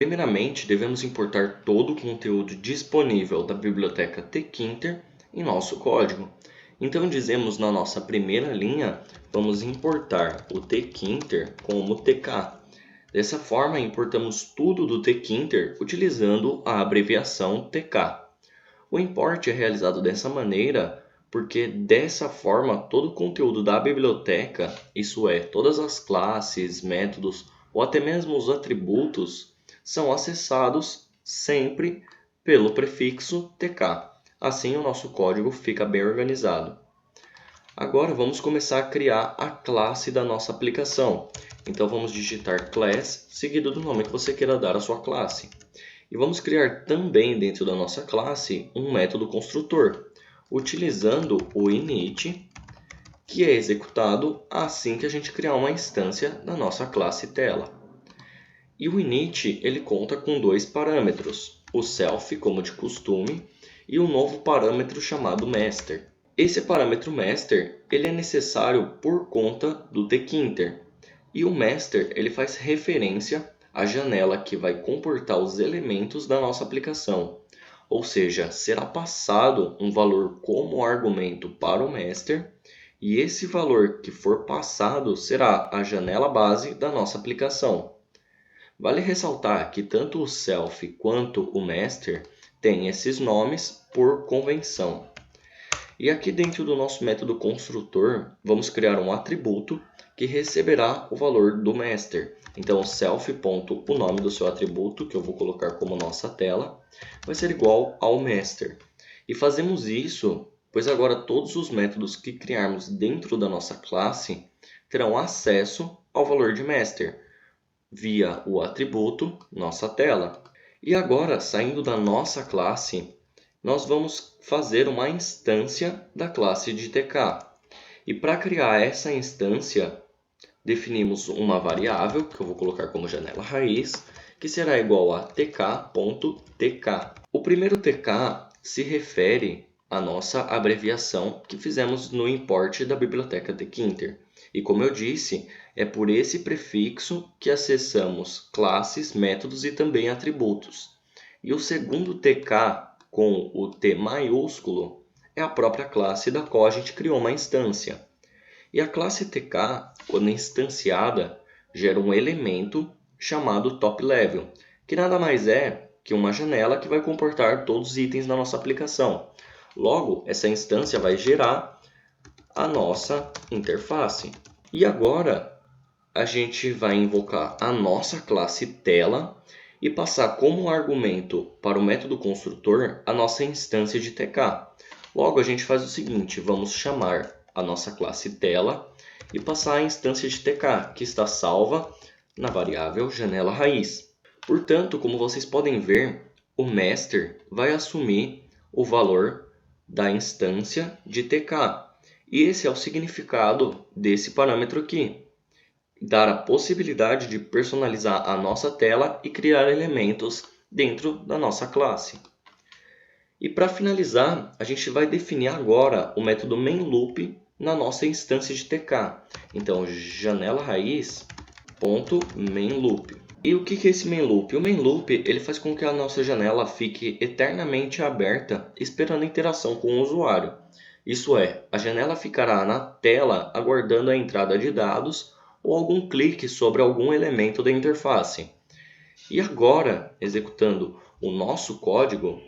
Primeiramente, devemos importar todo o conteúdo disponível da biblioteca tkinter em nosso código. Então, dizemos na nossa primeira linha, vamos importar o tkinter como tk. Dessa forma, importamos tudo do tkinter utilizando a abreviação tk. O import é realizado dessa maneira porque, dessa forma, todo o conteúdo da biblioteca, isso é, todas as classes, métodos ou até mesmo os atributos, são acessados sempre pelo prefixo tk. Assim, o nosso código fica bem organizado. Agora, vamos começar a criar a classe da nossa aplicação. Então, vamos digitar class, seguido do nome que você queira dar à sua classe. E vamos criar também dentro da nossa classe um método construtor, utilizando o init, que é executado assim que a gente criar uma instância da nossa classe tela. E o init ele conta com dois parâmetros, o self, como de costume, e um novo parâmetro chamado master. Esse parâmetro master ele é necessário por conta do tkinter, e o master ele faz referência à janela que vai comportar os elementos da nossa aplicação. Ou seja, será passado um valor como argumento para o master, e esse valor que for passado será a janela base da nossa aplicação. Vale ressaltar que tanto o self quanto o master têm esses nomes por convenção. E aqui dentro do nosso método construtor, vamos criar um atributo que receberá o valor do master. Então, o self. O nome do seu atributo, que eu vou colocar como nossa tela, vai ser igual ao master. E fazemos isso, pois agora todos os métodos que criarmos dentro da nossa classe terão acesso ao valor de master, via o atributo nossa tela. E agora, saindo da nossa classe, nós vamos fazer uma instância da classe de tk. E para criar essa instância, definimos uma variável, que eu vou colocar como janela raiz, que será igual a tk.tk. O primeiro tk se refere à nossa abreviação que fizemos no import da biblioteca tkinter. E como eu disse, é por esse prefixo que acessamos classes, métodos e também atributos. E o segundo tk, com o T maiúsculo, é a própria classe da qual a gente criou uma instância. E a classe tk, quando instanciada, gera um elemento chamado TopLevel, que nada mais é que uma janela que vai comportar todos os itens da nossa aplicação. Logo, essa instância vai gerar a nossa interface. E agora, a gente vai invocar a nossa classe tela e passar como argumento para o método construtor a nossa instância de tk. Logo, a gente faz o seguinte, vamos chamar a nossa classe tela e passar a instância de tk, que está salva na variável janela raiz. Portanto, como vocês podem ver, o master vai assumir o valor da instância de tk. E esse é o significado desse parâmetro aqui. Dar a possibilidade de personalizar a nossa tela e criar elementos dentro da nossa classe. E para finalizar, a gente vai definir agora o método mainLoop na nossa instância de tk. Então, janela raiz.mainLoop. E o que é esse mainLoop? O mainLoop ele faz com que a nossa janela fique eternamente aberta, esperando a interação com o usuário. Isso é, a janela ficará na tela aguardando a entrada de dados ou algum clique sobre algum elemento da interface. E agora, executando o nosso código,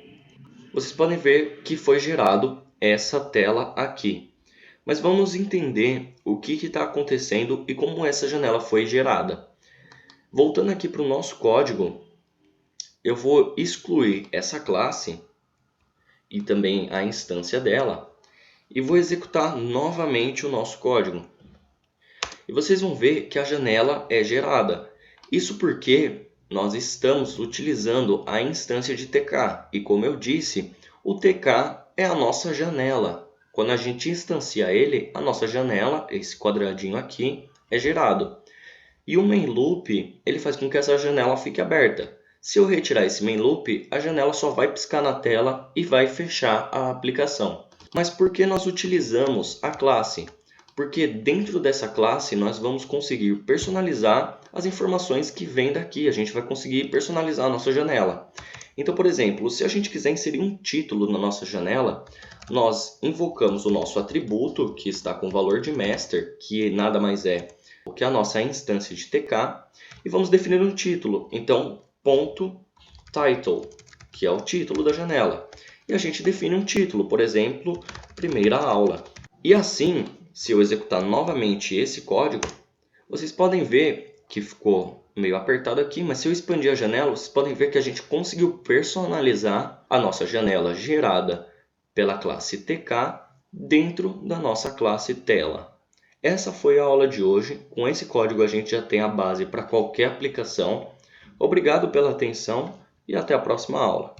vocês podem ver que foi gerado essa tela aqui. Mas vamos entender o que está acontecendo e como essa janela foi gerada. Voltando aqui para o nosso código, eu vou excluir essa classe e também a instância dela e vou executar novamente o nosso código. E vocês vão ver que a janela é gerada. Isso porque nós estamos utilizando a instância de tk. E como eu disse, o tk é a nossa janela. Quando a gente instancia ele, a nossa janela, esse quadradinho aqui, é gerado. E o mainLoop ele faz com que essa janela fique aberta. Se eu retirar esse mainLoop, a janela só vai piscar na tela e vai fechar a aplicação. Mas por que nós utilizamos a classe? porque dentro dessa classe nós vamos conseguir personalizar as informações que vêm daqui. A gente vai conseguir personalizar a nossa janela. Então, por exemplo, se a gente quiser inserir um título na nossa janela, nós invocamos o nosso atributo, que está com o valor de master, que nada mais é do que a nossa instância de TK, e vamos definir um título. Então, ponto title, que é o título da janela. E a gente define um título, por exemplo, primeira aula. E assim, se eu executar novamente esse código, vocês podem ver que ficou meio apertado aqui, mas se eu expandir a janela, vocês podem ver que a gente conseguiu personalizar a nossa janela gerada pela classe TK dentro da nossa classe tela. Essa foi a aula de hoje. Com esse código a gente já tem a base para qualquer aplicação. Obrigado pela atenção e até a próxima aula.